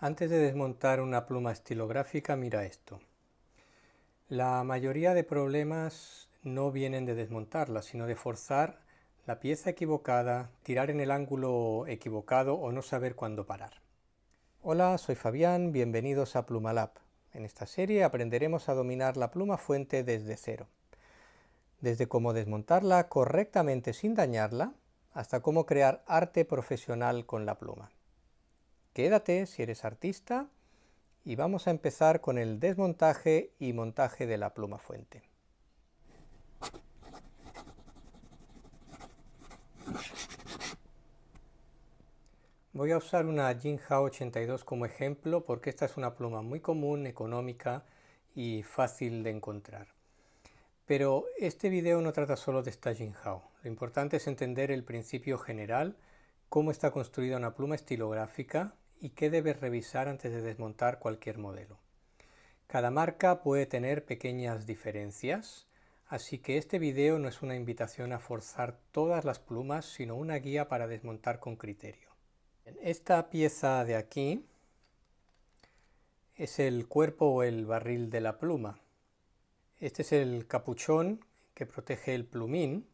Antes de desmontar una pluma estilográfica, mira esto. La mayoría de problemas no vienen de desmontarla, sino de forzar la pieza equivocada, tirar en el ángulo equivocado o no saber cuándo parar. Hola, soy Fabián, bienvenidos a Plumalab. En esta serie aprenderemos a dominar la pluma fuente desde cero. Desde cómo desmontarla correctamente sin dañarla, hasta cómo crear arte profesional con la pluma. Quédate si eres artista y vamos a empezar con el desmontaje y montaje de la pluma fuente. Voy a usar una Jinhao 82 como ejemplo porque esta es una pluma muy común, económica y fácil de encontrar. Pero este video no trata solo de esta Jinhao. Lo importante es entender el principio general, cómo está construida una pluma estilográfica y qué debes revisar antes de desmontar cualquier modelo. Cada marca puede tener pequeñas diferencias, así que este video no es una invitación a forzar todas las plumas, sino una guía para desmontar con criterio. Esta pieza de aquí es el cuerpo o el barril de la pluma. Este es el capuchón que protege el plumín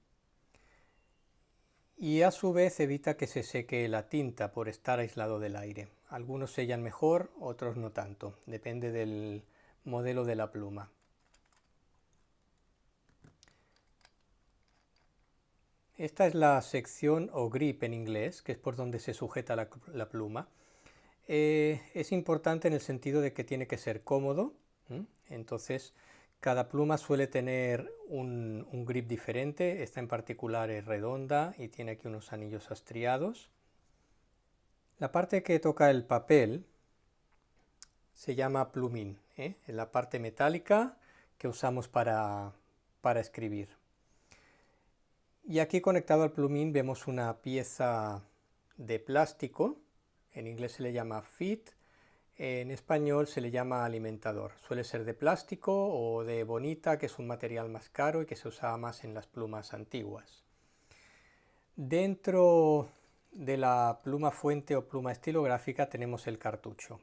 y a su vez evita que se seque la tinta por estar aislado del aire. Algunos sellan mejor, otros no tanto, depende del modelo de la pluma. Esta es la sección o grip en inglés, que es por donde se sujeta la pluma. Es importante en el sentido de que tiene que ser cómodo. Entonces, cada pluma suele tener un grip diferente. Esta en particular es redonda y tiene aquí unos anillos estriados. La parte que toca el papel se llama plumín, es la parte metálica que usamos para escribir. Y aquí conectado al plumín vemos una pieza de plástico, en inglés se le llama feed, en español se le llama alimentador. Suele ser de plástico o de bonita, que es un material más caro y que se usaba más en las plumas antiguas. Dentro de la pluma fuente o pluma estilográfica tenemos el cartucho,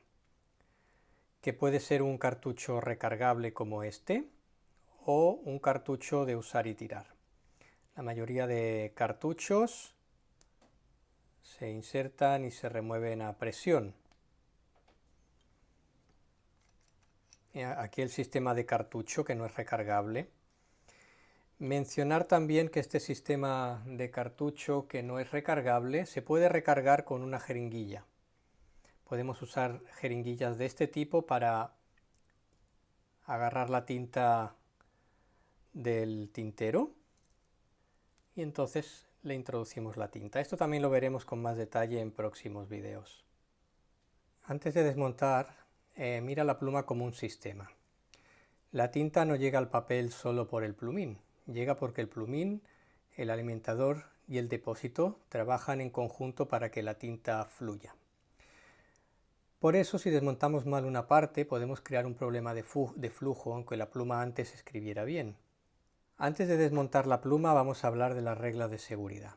que puede ser un cartucho recargable como este o un cartucho de usar y tirar. La mayoría de cartuchos se insertan y se remueven a presión. Aquí el sistema de cartucho, que no es recargable. Mencionar también que este sistema de cartucho que no es recargable se puede recargar con una jeringuilla. Podemos usar jeringuillas de este tipo para agarrar la tinta del tintero y entonces le introducimos la tinta. Esto también lo veremos con más detalle en próximos videos. Antes de desmontar, mira la pluma como un sistema. La tinta no llega al papel solo por el plumín, llega porque el plumín, el alimentador y el depósito trabajan en conjunto para que la tinta fluya. Por eso, si desmontamos mal una parte, podemos crear un problema de flujo, aunque la pluma antes escribiera bien. Antes de desmontar la pluma vamos a hablar de las reglas de seguridad.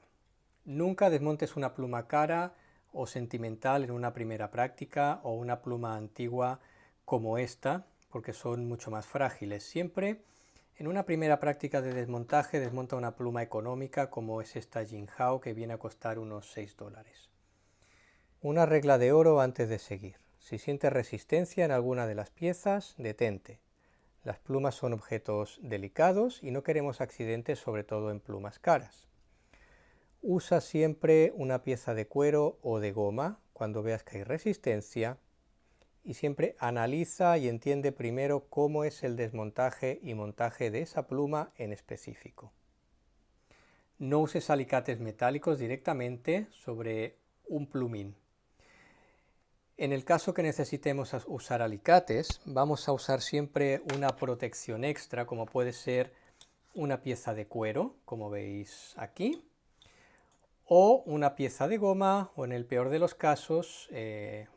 Nunca desmontes una pluma cara o sentimental en una primera práctica o una pluma antigua como esta, porque son mucho más frágiles. Siempre en una primera práctica de desmontaje desmonta una pluma económica como es esta Jinhao, que viene a costar unos $6. Una regla de oro antes de seguir. Si sientes resistencia en alguna de las piezas, detente. Las plumas son objetos delicados y no queremos accidentes, sobre todo en plumas caras. Usa siempre una pieza de cuero o de goma cuando veas que hay resistencia y siempre analiza y entiende primero cómo es el desmontaje y montaje de esa pluma en específico. No uses alicates metálicos directamente sobre un plumín. En el caso que necesitemos usar alicates, vamos a usar siempre una protección extra, como puede ser una pieza de cuero, como veis aquí, o una pieza de goma, o en el peor de los casos,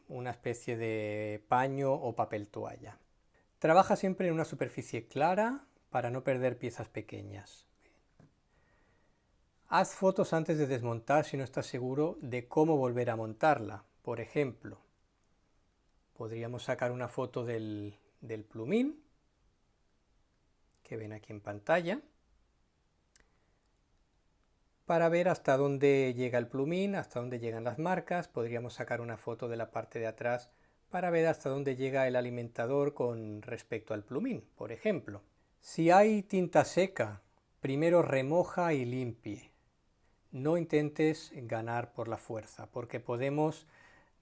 una especie de paño o papel toalla. Trabaja siempre en una superficie clara para no perder piezas pequeñas. Haz fotos antes de desmontar si no estás seguro de cómo volver a montarla. Por ejemplo, Podríamos sacar una foto del plumín que ven aquí en pantalla para ver hasta dónde llega el plumín, hasta dónde llegan las marcas. Podríamos sacar una foto de la parte de atrás para ver hasta dónde llega el alimentador con respecto al plumín, por ejemplo. Si hay tinta seca, primero remoja y limpie. No intentes ganar por la fuerza, porque podemos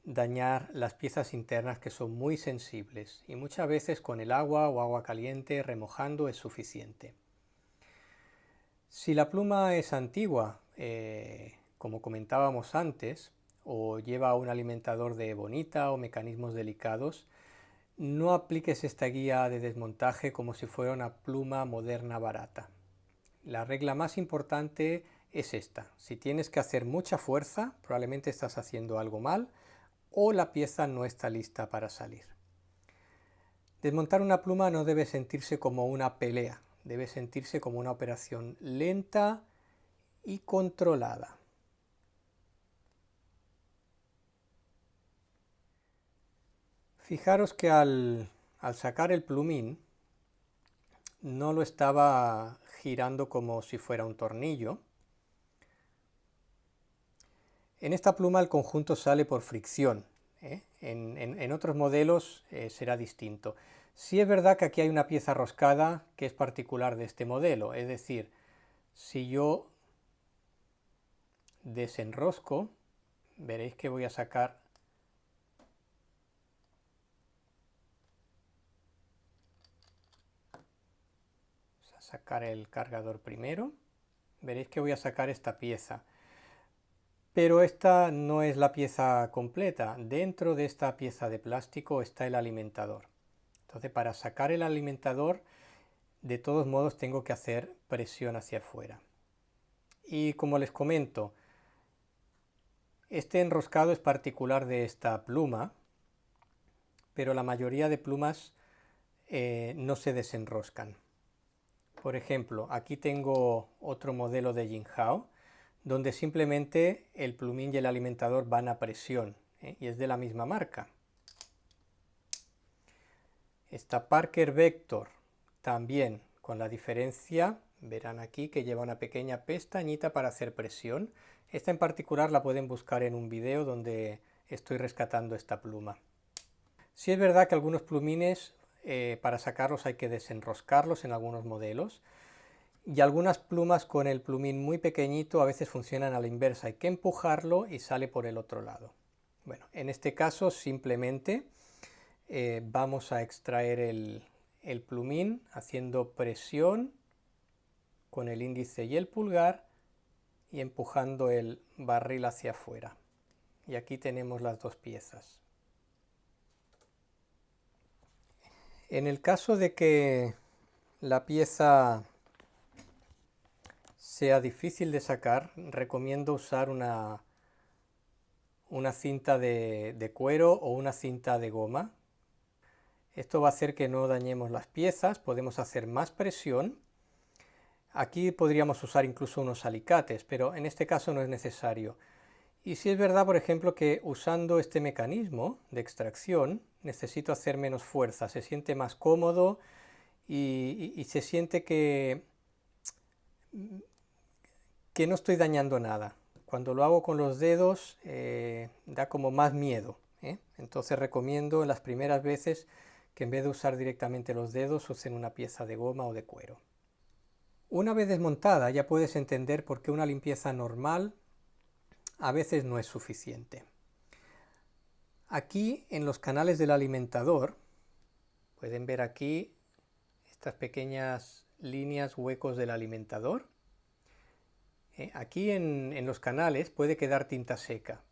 dañar las piezas internas que son muy sensibles y muchas veces con el agua o agua caliente remojando es suficiente. Si la pluma es antigua, como comentábamos antes, o lleva un alimentador de bonita o mecanismos delicados, no apliques esta guía de desmontaje como si fuera una pluma moderna barata. La regla más importante es esta: si tienes que hacer mucha fuerza, probablemente estás haciendo algo mal o la pieza no está lista para salir. Desmontar una pluma no debe sentirse como una pelea, debe sentirse como una operación lenta y controlada. Fijaros que al sacar el plumín no lo estaba girando como si fuera un tornillo. En esta pluma el conjunto sale por fricción, ¿eh? En otros modelos será distinto. Sí es verdad que aquí hay una pieza roscada que es particular de este modelo, es decir, si yo desenrosco, veréis que voy a sacar el cargador primero, veréis que voy a sacar esta pieza. Pero esta no es la pieza completa. Dentro de esta pieza de plástico está el alimentador. Entonces, para sacar el alimentador, de todos modos tengo que hacer presión hacia afuera. Y como les comento, este enroscado es particular de esta pluma, pero la mayoría de plumas no se desenroscan. Por ejemplo, aquí tengo otro modelo de Jinhao, donde simplemente el plumín y el alimentador van a presión, y es de la misma marca. Esta Parker Vector también, con la diferencia, verán aquí que lleva una pequeña pestañita para hacer presión. Esta en particular la pueden buscar en un video donde estoy rescatando esta pluma. Sí es verdad que algunos plumines para sacarlos hay que desenroscarlos en algunos modelos. Y algunas plumas con el plumín muy pequeñito a veces funcionan a la inversa, hay que empujarlo y sale por el otro lado. Bueno, en este caso simplemente vamos a extraer el plumín haciendo presión con el índice y el pulgar y empujando el barril hacia afuera. Y aquí tenemos las dos piezas. En el caso de que la pieza sea difícil de sacar, recomiendo usar una cinta de cuero o una cinta de goma. Esto va a hacer que no dañemos las piezas, podemos hacer más presión. Aquí podríamos usar incluso unos alicates, pero en este caso no es necesario. Y si es verdad, por ejemplo, que usando este mecanismo de extracción necesito hacer menos fuerza, se siente más cómodo y se siente que no estoy dañando nada. Cuando lo hago con los dedos da como más miedo, ¿eh? Entonces recomiendo en las primeras veces que en vez de usar directamente los dedos usen una pieza de goma o de cuero. Una vez desmontada ya puedes entender por qué una limpieza normal a veces no es suficiente. Aquí en los canales del alimentador pueden ver aquí estas pequeñas líneas, huecos del alimentador. Aquí en los canales puede quedar tinta seca.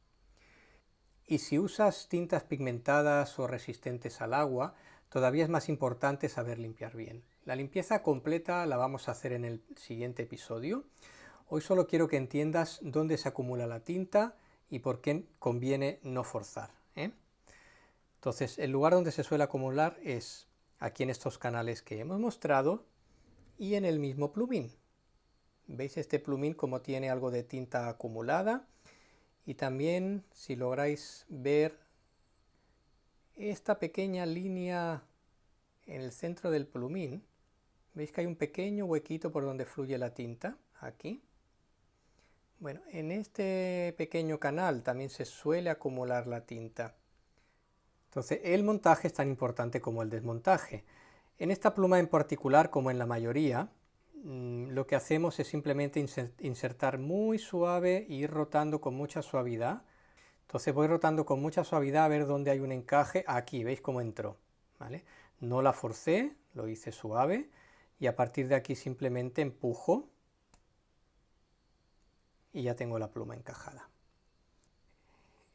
Y si usas tintas pigmentadas o resistentes al agua, todavía es más importante saber limpiar bien. La limpieza completa la vamos a hacer en el siguiente episodio. Hoy solo quiero que entiendas dónde se acumula la tinta y por qué conviene no forzar, ¿eh? Entonces, el lugar donde se suele acumular es aquí en estos canales que hemos mostrado y en el mismo plumín. ¿Veis este plumín como tiene algo de tinta acumulada? Y también, si lográis ver esta pequeña línea en el centro del plumín. ¿Veis que hay un pequeño huequito por donde fluye la tinta? Aquí. Bueno, en este pequeño canal también se suele acumular la tinta. Entonces, el montaje es tan importante como el desmontaje. En esta pluma en particular, como en la mayoría, lo que hacemos es simplemente insertar muy suave e ir rotando con mucha suavidad. Entonces voy rotando con mucha suavidad a ver dónde hay un encaje. Aquí, ¿veis cómo entró? ¿Vale? No la forcé, lo hice suave y a partir de aquí simplemente empujo y ya tengo la pluma encajada.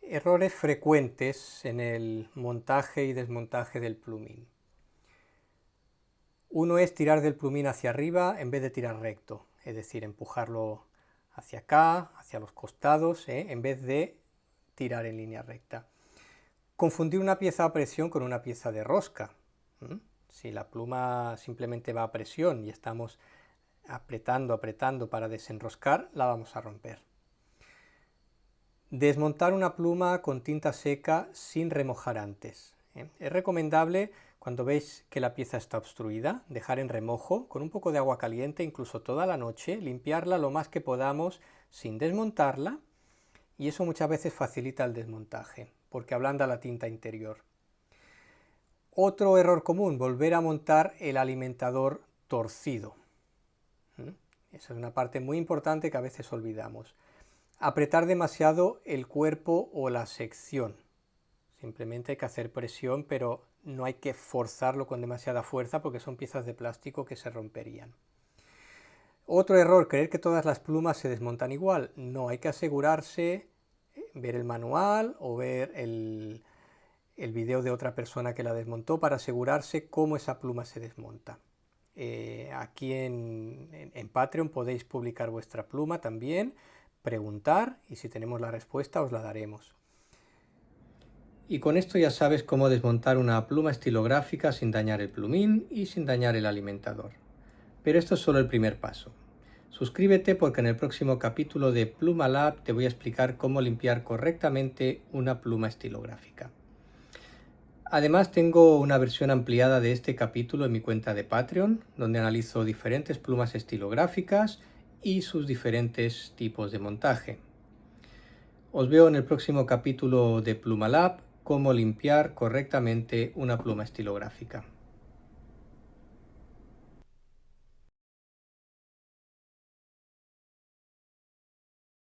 Errores frecuentes en el montaje y desmontaje del plumín. Uno es tirar del plumín hacia arriba en vez de tirar recto, es decir, empujarlo hacia acá, hacia los costados, en vez de tirar en línea recta. Confundir una pieza a presión con una pieza de rosca. Si la pluma simplemente va a presión y estamos apretando para desenroscar, la vamos a romper. Desmontar una pluma con tinta seca sin remojar antes. Es recomendable, cuando veis que la pieza está obstruida, dejar en remojo con un poco de agua caliente, incluso toda la noche, limpiarla lo más que podamos sin desmontarla, y eso muchas veces facilita el desmontaje, porque ablanda la tinta interior. Otro error común, volver a montar el alimentador torcido. Esa es una parte muy importante que a veces olvidamos. Apretar demasiado el cuerpo o la sección. Simplemente hay que hacer presión, pero no hay que forzarlo con demasiada fuerza porque son piezas de plástico que se romperían. Otro error, creer que todas las plumas se desmontan igual. No, hay que asegurarse, ver el manual o ver el video de otra persona que la desmontó para asegurarse cómo esa pluma se desmonta. Aquí en Patreon podéis publicar vuestra pluma también, preguntar y si tenemos la respuesta os la daremos. Y con esto ya sabes cómo desmontar una pluma estilográfica sin dañar el plumín y sin dañar el alimentador. Pero esto es solo el primer paso. Suscríbete porque en el próximo capítulo de Pluma Lab te voy a explicar cómo limpiar correctamente una pluma estilográfica. Además tengo una versión ampliada de este capítulo en mi cuenta de Patreon, donde analizo diferentes plumas estilográficas y sus diferentes tipos de montaje. Os veo en el próximo capítulo de Pluma Lab, cómo limpiar correctamente una pluma estilográfica.